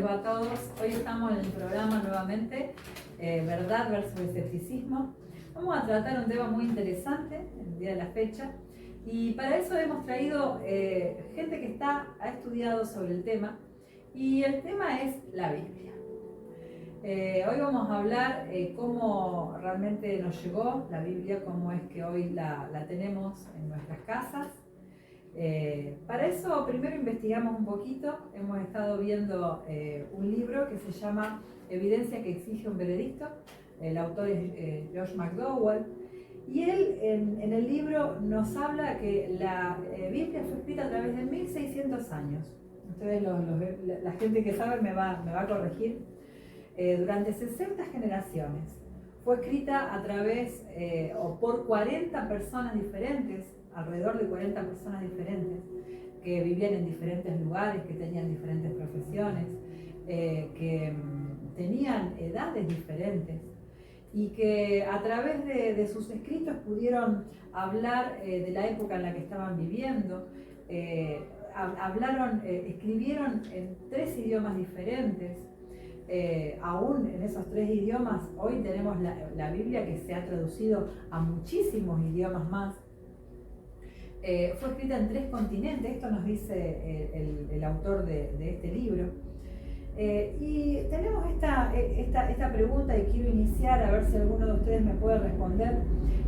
va a todos. Hoy estamos en el programa nuevamente, Verdad versus Escepticismo. Vamos a tratar un tema muy interesante el día de la fecha y para eso hemos traído gente que ha estudiado sobre el tema y el tema es la Biblia. Hoy vamos a hablar cómo realmente nos llegó la Biblia, cómo es que hoy la tenemos en nuestras casas. Para eso primero investigamos un poquito, hemos estado viendo un libro que se llama Evidencia que exige un veredicto, el autor es Josh McDowell, y él en el libro nos habla que la Biblia fue escrita a través de 1600 años. Ustedes, la gente que sabe me va a corregir. Durante 60 generaciones. Fue escrita a través o por 40 personas diferentes, alrededor de 40 personas diferentes, que vivían en diferentes lugares, que tenían diferentes profesiones, que tenían edades diferentes y que a través de sus escritos pudieron hablar de la época en la que estaban viviendo, escribieron en 3 idiomas diferentes. Aún en esos 3 idiomas, hoy tenemos la Biblia que se ha traducido a muchísimos idiomas más. Fue escrita en 3 continentes, esto nos dice el autor de este libro. Y tenemos esta pregunta y quiero iniciar a ver si alguno de ustedes me puede responder.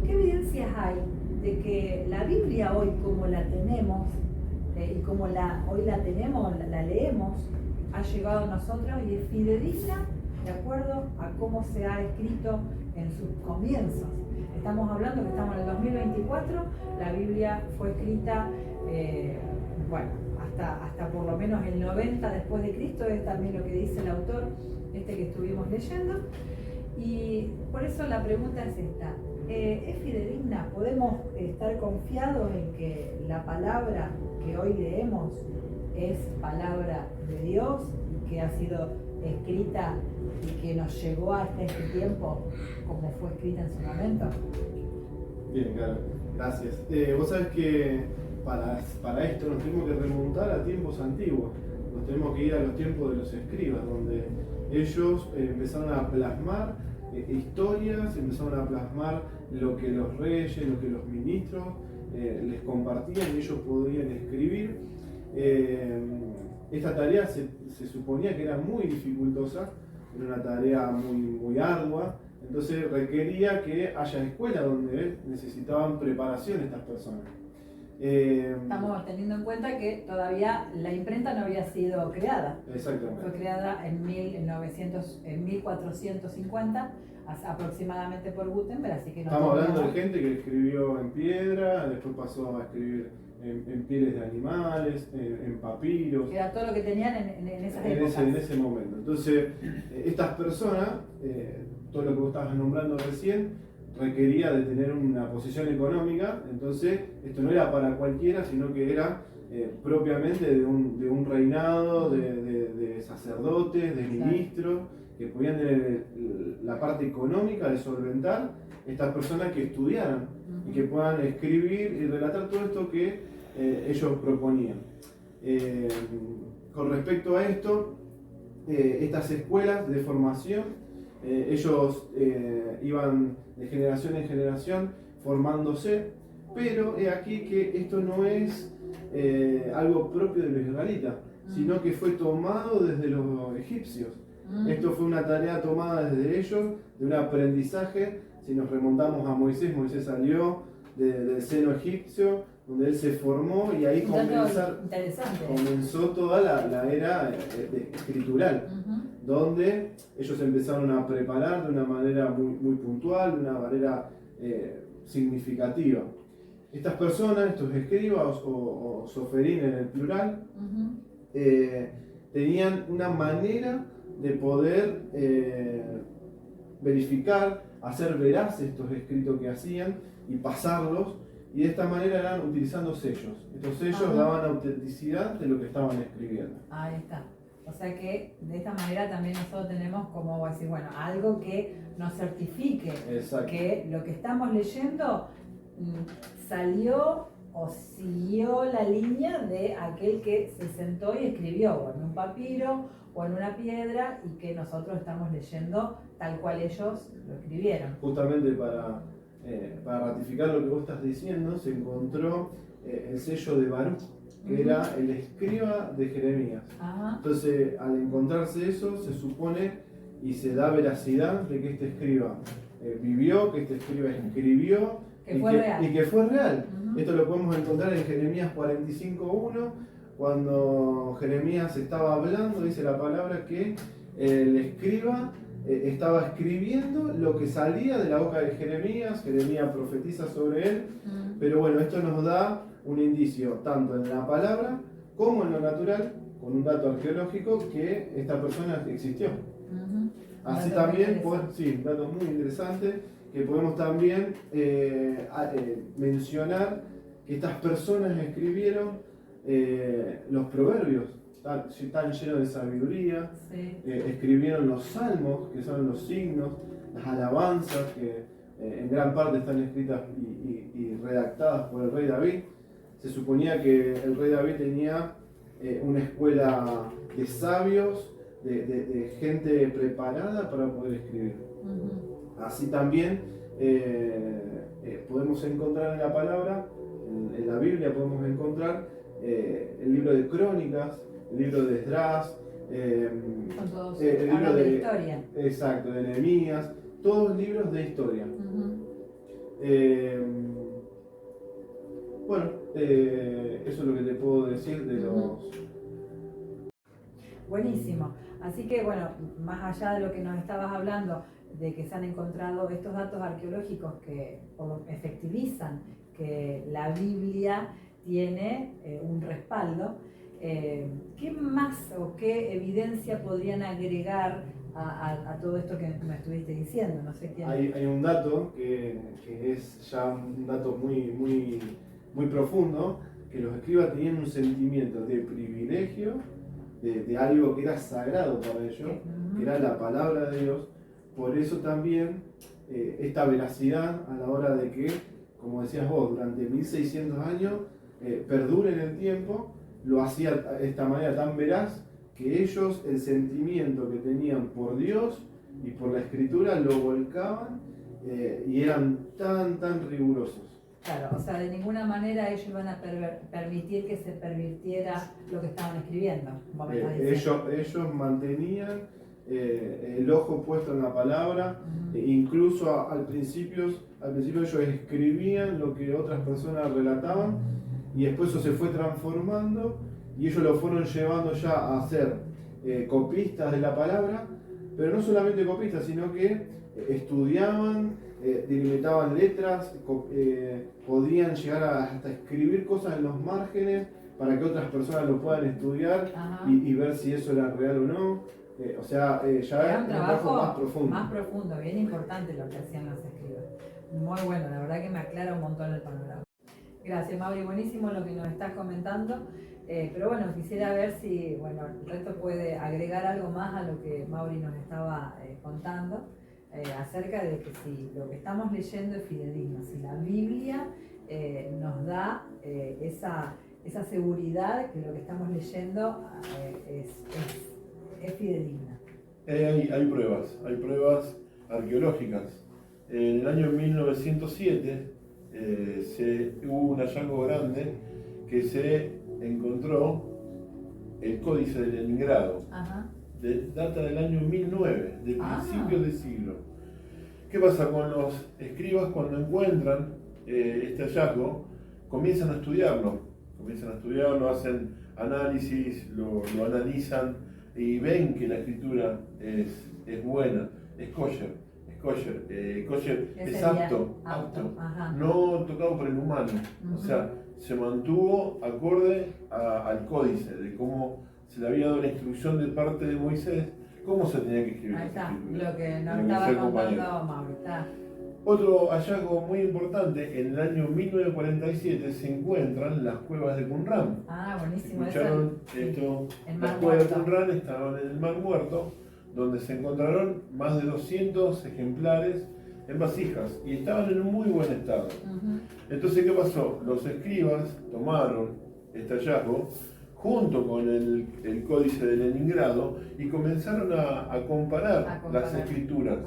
¿Qué evidencias hay de que la Biblia hoy como la tenemos y como hoy la tenemos, la leemos, ha llegado a nosotros y es fidedigna de acuerdo a cómo se ha escrito en sus comienzos? Estamos hablando que estamos en el 2024, la Biblia fue escrita, hasta por lo menos el 90 después de Cristo, es también lo que dice el autor, que estuvimos leyendo, y por eso la pregunta es esta. ¿Es fidedigna? ¿Podemos estar confiados en que la palabra que hoy leemos es palabra de Dios y que ha sido escrita y que nos llegó hasta este tiempo como fue escrita en su momento? Bien, claro, gracias. Vos sabés que para esto nos tenemos que remontar a tiempos antiguos, nos tenemos que ir a los tiempos de los escribas, donde ellos empezaron a plasmar historias, empezaron a plasmar lo que los reyes, lo que los ministros les compartían y ellos podían escribir. Esta tarea se suponía que era muy dificultosa, era una tarea muy ardua, entonces requería que haya escuelas donde necesitaban preparación estas personas. Estamos teniendo en cuenta que todavía la imprenta no había sido creada. Exactamente. Fue creada en 1450 aproximadamente por Gutenberg, así que no estamos hablando de gente que escribió en piedra, después pasó a escribir en pieles de animales, en papiros. Era todo lo que tenían en esas épocas. En ese momento. Entonces, estas personas, todo lo que vos estabas nombrando recién, requería de tener una posición económica, entonces esto no era para cualquiera, sino que era propiamente de un reinado, de sacerdotes, de ministros, que podían tener la parte económica de solventar estas personas que estudiaran y que puedan escribir y relatar todo esto que ellos proponían. Con respecto a esto, estas escuelas de formación, ellos iban de generación en generación formándose, pero he aquí que esto no es algo propio de los israelitas, sino que fue tomado desde los egipcios. Esto fue una tarea tomada desde ellos, de un aprendizaje. Si nos remontamos a Moisés, Moisés salió del seno egipcio, donde él se formó y ahí comenzó toda la era escritural, donde ellos empezaron a preparar de una manera muy puntual, de una manera significativa. Estas personas, estos escribas o soferín en el plural, tenían una manera de poder verificar, hacer veraces estos escritos que hacían y pasarlos, y de esta manera eran utilizando sellos. Estos sellos daban autenticidad de lo que estaban escribiendo. Ahí está. O sea que de esta manera también nosotros tenemos como decir, bueno, algo que nos certifique. Exacto. Que lo que estamos leyendo salió o siguió la línea de aquel que se sentó y escribió, o en un papiro, o en una piedra y que nosotros estamos leyendo tal cual ellos lo escribieron. Justamente para ratificar lo que vos estás diciendo, se encontró el sello de Baruch, que era el escriba de Jeremías. Ajá. Entonces, al encontrarse eso, se supone y se da veracidad de que este escriba vivió, que este escriba escribió Que fue real. y que fue real. Ujú. Esto lo podemos encontrar en Jeremías 45:1, cuando Jeremías estaba hablando, dice la palabra que el escriba estaba escribiendo lo que salía de la boca de Jeremías profetiza sobre él, pero bueno, esto nos da un indicio tanto en la palabra como en lo natural, con un dato arqueológico, que esta persona existió. Ujú. Así Dato también, muy sí, datos muy interesantes, que podemos también mencionar que estas personas escribieron los proverbios, tan llenos de sabiduría, Sí. escribieron los salmos, que son los signos, las alabanzas, que en gran parte están escritas y redactadas por el rey David. Se suponía que el rey David tenía una escuela de sabios, de gente preparada para poder escribir. Ujú. Así también podemos encontrar en la palabra, en la Biblia podemos encontrar el libro de Crónicas, el libro de Esdras, Son todos el libro hablan de historia. Exacto, de Nehemías, todos libros de historia. Ujú. Bueno, eso es lo que te puedo decir de los... Buenísimo. Así que bueno, más allá de lo que nos estabas hablando, de que se han encontrado estos datos arqueológicos que efectivizan que la Biblia tiene un respaldo, ¿qué más o qué evidencia podrían agregar a todo esto que me estuviste diciendo? No sé quién. Hay un dato que es ya un dato muy profundo, que los escribas tenían un sentimiento de privilegio, de algo que era sagrado para ellos, que era la palabra de Dios. Por eso también esta veracidad a la hora de que, como decías vos, durante 1600 años perdure en el tiempo, lo hacía de esta manera tan veraz que ellos el sentimiento que tenían por Dios y por la Escritura lo volcaban y eran tan rigurosos. Claro, o sea, de ninguna manera ellos iban a permitir que se pervirtiera lo que estaban escribiendo. Ellos mantenían el ojo puesto en la palabra, incluso al principio ellos escribían lo que otras personas relataban y después eso se fue transformando y ellos lo fueron llevando ya a ser copistas de la palabra, pero no solamente copistas, sino que estudiaban, delimitaban letras, podían llegar hasta escribir cosas en los márgenes para que otras personas lo puedan estudiar y ver si eso era real o no. O sea, ya era un trabajo más profundo. Más profundo, bien importante lo que hacían los escribas. Muy bueno, la verdad que me aclara un montón el panorama. Gracias, Mauri, buenísimo lo que nos estás comentando. Pero bueno, quisiera ver si el resto puede agregar algo más a lo que Mauri nos estaba contando acerca de que si lo que estamos leyendo es fidedigno, si la Biblia nos da esa seguridad que lo que estamos leyendo es fidedigna. Hay pruebas arqueológicas. En el año 1907 hubo un hallazgo grande que se encontró el Códice de Leningrado. Data del año 1009, de principios de siglo. ¿Qué pasa con los escribas cuando encuentran este hallazgo? Comienzan a estudiarlo, hacen análisis, lo analizan y ven que la escritura es buena, es kosher, es apto, no tocado por el humano. O sea, se mantuvo acorde al códice, de cómo se le había dado la instrucción de parte de Moisés, cómo se tenía que escribir. Ahí está, escritura, lo que nos estaba contando Mauri. Otro hallazgo muy importante, en el año 1947 se encuentran las cuevas de Qumran. Buenísimo. ¿Escucharon esto? Las cuevas de Qumran estaban en el Mar Muerto, donde se encontraron más de 200 ejemplares en vasijas y estaban en un muy buen estado. Entonces, ¿qué pasó? Los escribas tomaron este hallazgo, junto con el Códice de Leningrado, y comenzaron a comparar las escrituras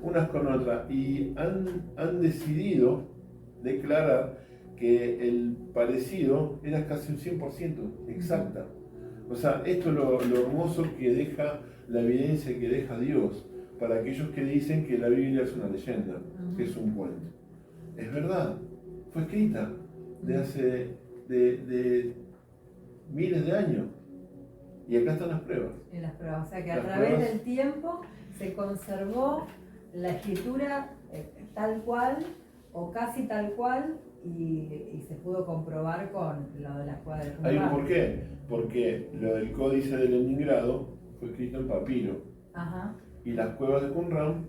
unas con otras, y han decidido declarar que el parecido era casi un 100% exacta. O sea, esto es lo hermoso que deja la evidencia que deja Dios para aquellos que dicen que la Biblia es una leyenda, que es un cuento. Es verdad, fue escrita de hace de miles de años, y acá están las pruebas. En las pruebas, o sea que a Las través pruebas. del tiempo se conservó la escritura tal cual o casi tal cual, y se pudo comprobar con lo de las cuevas de ¿Hay un Qumran. por qué? Porque lo del Códice de Leningrado fue escrito en papiro, Ajá, y las cuevas de Qumran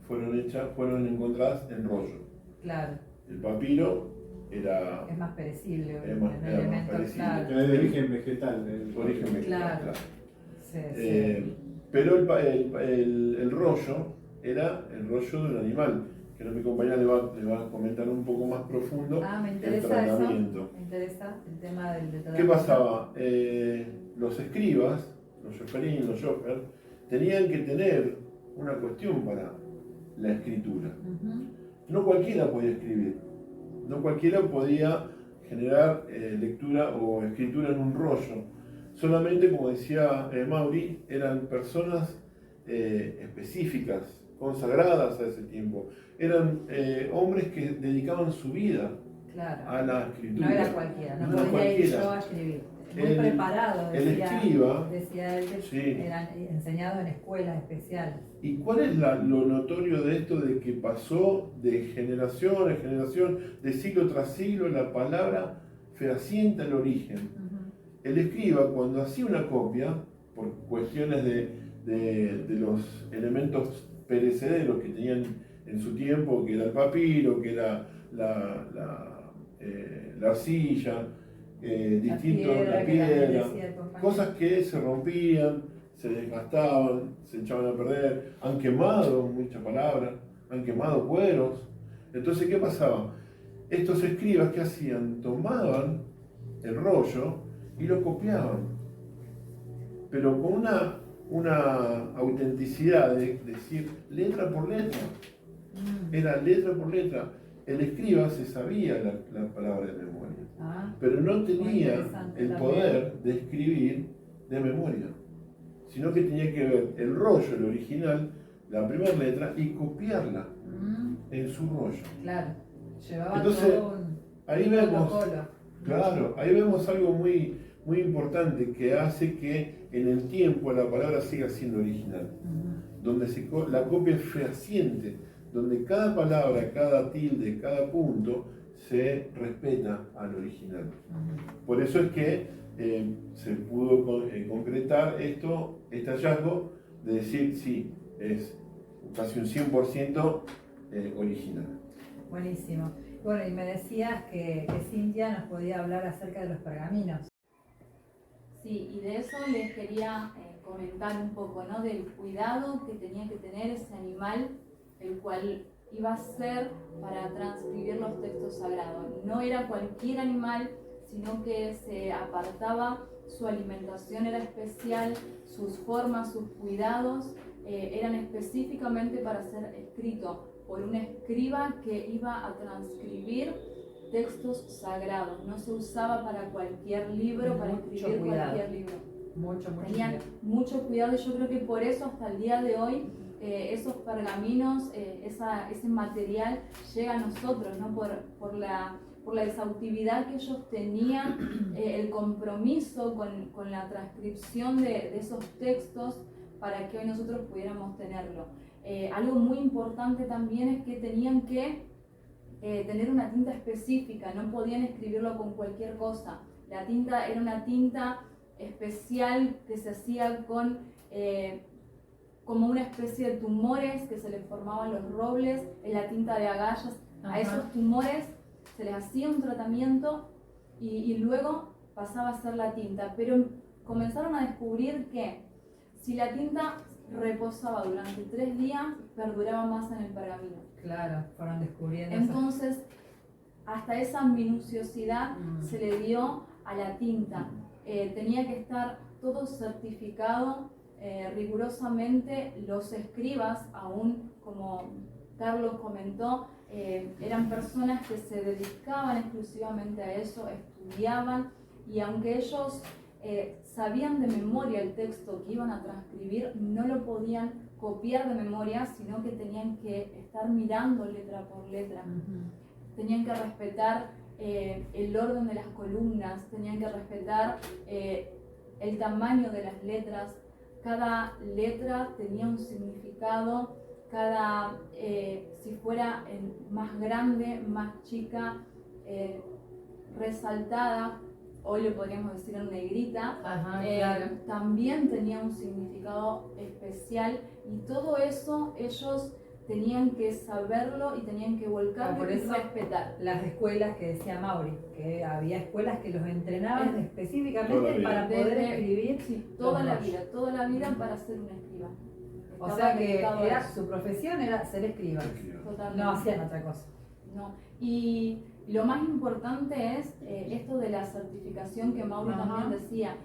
fueron encontradas en rollo. claro, El papiro era es más perecible, Es más- un era más elemento, perecible. claro. Que es de origen vegetal. origen vegetal. Claro. Claro. Sí, sí. Pero el rollo era el rollo de un animal, que mi compañera le va a comentar un poco más profundo Me el interesa eso, tratamiento. me interesa el tema del ¿Qué tratamiento. pasaba? Los escribas, los Joferín, los Jofer, tenían que tener una cuestión para la escritura. Ujú. No cualquiera podía escribir, no cualquiera podía generar lectura o escritura en un rollo. Solamente, como decía Mauri, eran personas específicas, consagradas a ese tiempo. Eran hombres que dedicaban su vida Claro. a la escritura. No era cualquiera, no era podía ir cualquiera. yo a escribir. Muy El- preparado, el decía, escriba, decía él, que sí. eran enseñados en escuelas especiales. ¿Y cuál es lo notorio de esto de que pasó de generación en generación, de siglo tras siglo, la palabra fehaciente al origen? Ujú. El escriba, cuando hacía una copia, por cuestiones de los elementos perecederos que tenían en su tiempo, que era el papiro, que era la arcilla, la que también piedra, decía el compañero. cosas que se rompían, se desgastaban, se echaban a perder, han quemado, muchas palabras, han quemado cueros. Entonces, ¿qué pasaba? Estos escribas, ¿qué hacían? Tomaban el rollo y lo copiaban, pero con una autenticidad de decir letra por letra. Era letra por letra. El escriba se sabía la palabra de memoria, pero no muy tenía interesante el también. poder de escribir de memoria, sino que tenía que ver el rollo, el original, la primera letra, y copiarla en su rollo. Claro, llevaba Entonces, todo un ahí vemos, protocolo. claro, ahí vemos algo muy, muy importante que hace que en el tiempo la palabra siga siendo original, donde la copia es fehaciente, donde cada palabra, cada tilde, cada punto se respeta al original. Por eso es que se pudo concretar este hallazgo de decir, sí, es casi un 100% original. Buenísimo. Bueno, y me decías que Cintia nos podía hablar acerca de los pergaminos. Sí, y de eso les quería comentar un poco, ¿no? Del cuidado que tenía que tener ese animal, el cual iba a ser para transcribir los textos sagrados. No era cualquier animal, sino que se apartaba, su alimentación era especial, sus formas, sus cuidados eran específicamente para ser escrito por un escriba que iba a transcribir textos sagrados. No se usaba para cualquier libro, para escribir cualquier libro. Tenían mucho cuidado, y yo creo que por eso hasta el día de hoy esos pergaminos, ese material llega a nosotros, ¿no? Por la exhaustividad que ellos tenían, el compromiso con la transcripción de esos textos para que hoy nosotros pudiéramos tenerlo. Algo muy importante también es que tenían que tener una tinta específica, no podían escribirlo con cualquier cosa. La tinta era una tinta especial que se hacía con como una especie de tumores que se les formaban los robles en la tinta de agallas. A esos tumores se les hacía un tratamiento y luego pasaba a ser la tinta. Pero comenzaron a descubrir que si la tinta reposaba durante 3 días, perduraba más en el pergamino. Claro, fueron descubriendo. Entonces, hasta esa minuciosidad se le dio a la tinta. tenía que estar todo certificado rigurosamente. Los escribas, aún como Carlos comentó, eran personas que se dedicaban exclusivamente a eso, estudiaban, y aunque ellos sabían de memoria el texto que iban a transcribir, no lo podían copiar de memoria, sino que tenían que estar mirando letra por letra. Tenían que respetar el orden de las columnas, tenían que respetar el tamaño de las letras. Cada letra tenía un significado, si fuera más grande, más chica, resaltada, hoy le podríamos decir en negrita, Claro. también tenía un significado especial, y todo eso ellos tenían que saberlo y tenían que volcarlo Por y eso respetar. las escuelas que decía Mauri, que había escuelas que los entrenaban Toda específicamente la vida. para poder escribir. Sí, toda la los vida para ser un escriba. O Estaba sea que dedicado a era, eso. su profesión era ser escriba, Totalmente. no hacían otra cosa. No. Y lo más importante es esto de la certificación que Mauri Ajá. también decía.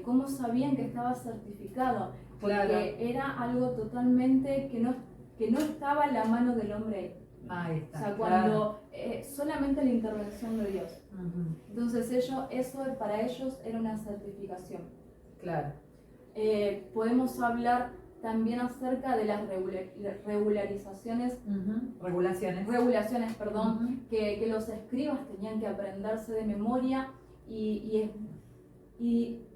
¿Cómo sabían que estaba certificado? Porque Claro. era algo totalmente que no estaba en la mano del hombre ahí. Ahí O está. sea, claro. cuando solamente la intervención de Dios. Ujú, Entonces eso para ellos era una certificación. claro. Podemos hablar también acerca de las regulaciones, perdón, Ujú. que los escribas tenían que aprenderse de memoria y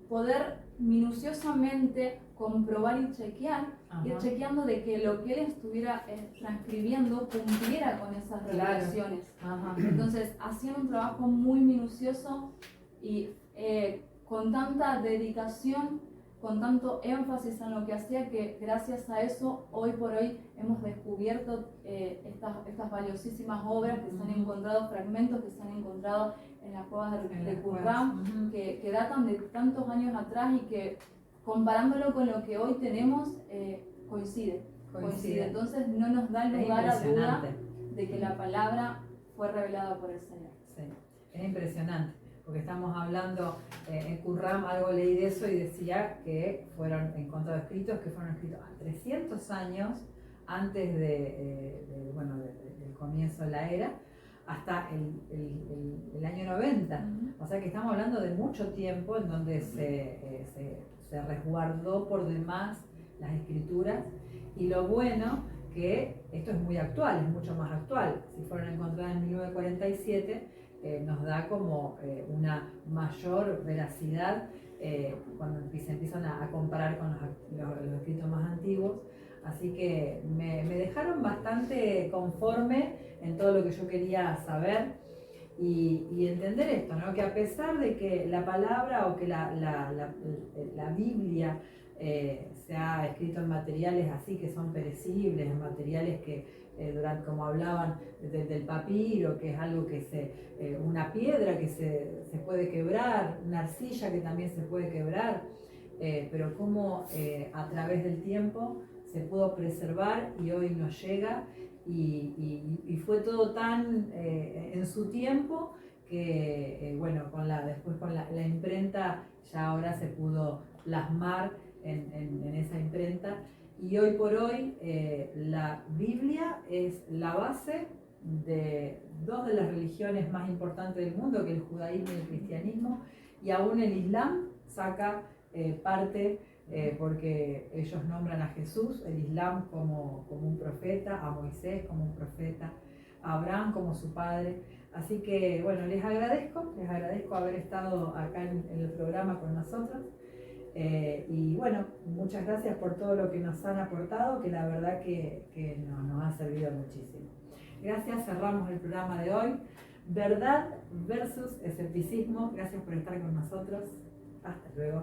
poder minuciosamente comprobar y chequear, Ajá. ir chequeando de que lo que él estuviera transcribiendo cumpliera con esas Claro. regulaciones. Ajá. Entonces hacían un trabajo muy minucioso y con tanta dedicación, con tanto énfasis en lo que hacía, que gracias a eso hoy por hoy hemos descubierto estas valiosísimas obras que se han encontrado, fragmentos que se han encontrado en las cuevas de Qumran, Ujú. que datan de tantos años atrás y que comparándolo con lo que hoy tenemos coincide. Entonces no nos da Es lugar a duda impresionante. de que la palabra fue revelada por el Señor. Sí, es impresionante, porque estamos hablando, en Qumran algo leí de eso y decía que fueron encontrados escritos que fueron escritos a 300 años antes del comienzo de la era, hasta el año 90. O sea que estamos hablando de mucho tiempo en donde se resguardó por demás las escrituras, y lo bueno que esto es muy actual, es mucho más actual. Si fueron encontradas en 1947, nos da como una mayor veracidad cuando se empiezan a comparar con los escritos más antiguos. Así que me dejaron bastante conforme en todo lo que yo quería saber y entender esto, ¿no? Que a pesar de que la palabra o que la Biblia se ha escrito en materiales así que son perecibles, en materiales que como hablaban del papiro, que es algo que una piedra que se puede quebrar, una arcilla que también se puede quebrar, pero como a través del tiempo se pudo preservar y hoy nos llega, y fue todo tan en su tiempo que después con la imprenta ya ahora se pudo plasmar en esa imprenta, y hoy por hoy la Biblia es la base de dos de las religiones más importantes del mundo, que es el judaísmo y el cristianismo, y aún el Islam saca parte, porque ellos nombran a Jesús, el Islam como un profeta, a Moisés como un profeta, a Abraham como su padre. Así que bueno, les agradezco haber estado acá en el programa con nosotros. Y bueno, muchas gracias por todo lo que nos han aportado, que la verdad que nos ha servido muchísimo. Gracias, cerramos el programa de hoy. Verdad versus escepticismo. Gracias por estar con nosotros. Hasta luego.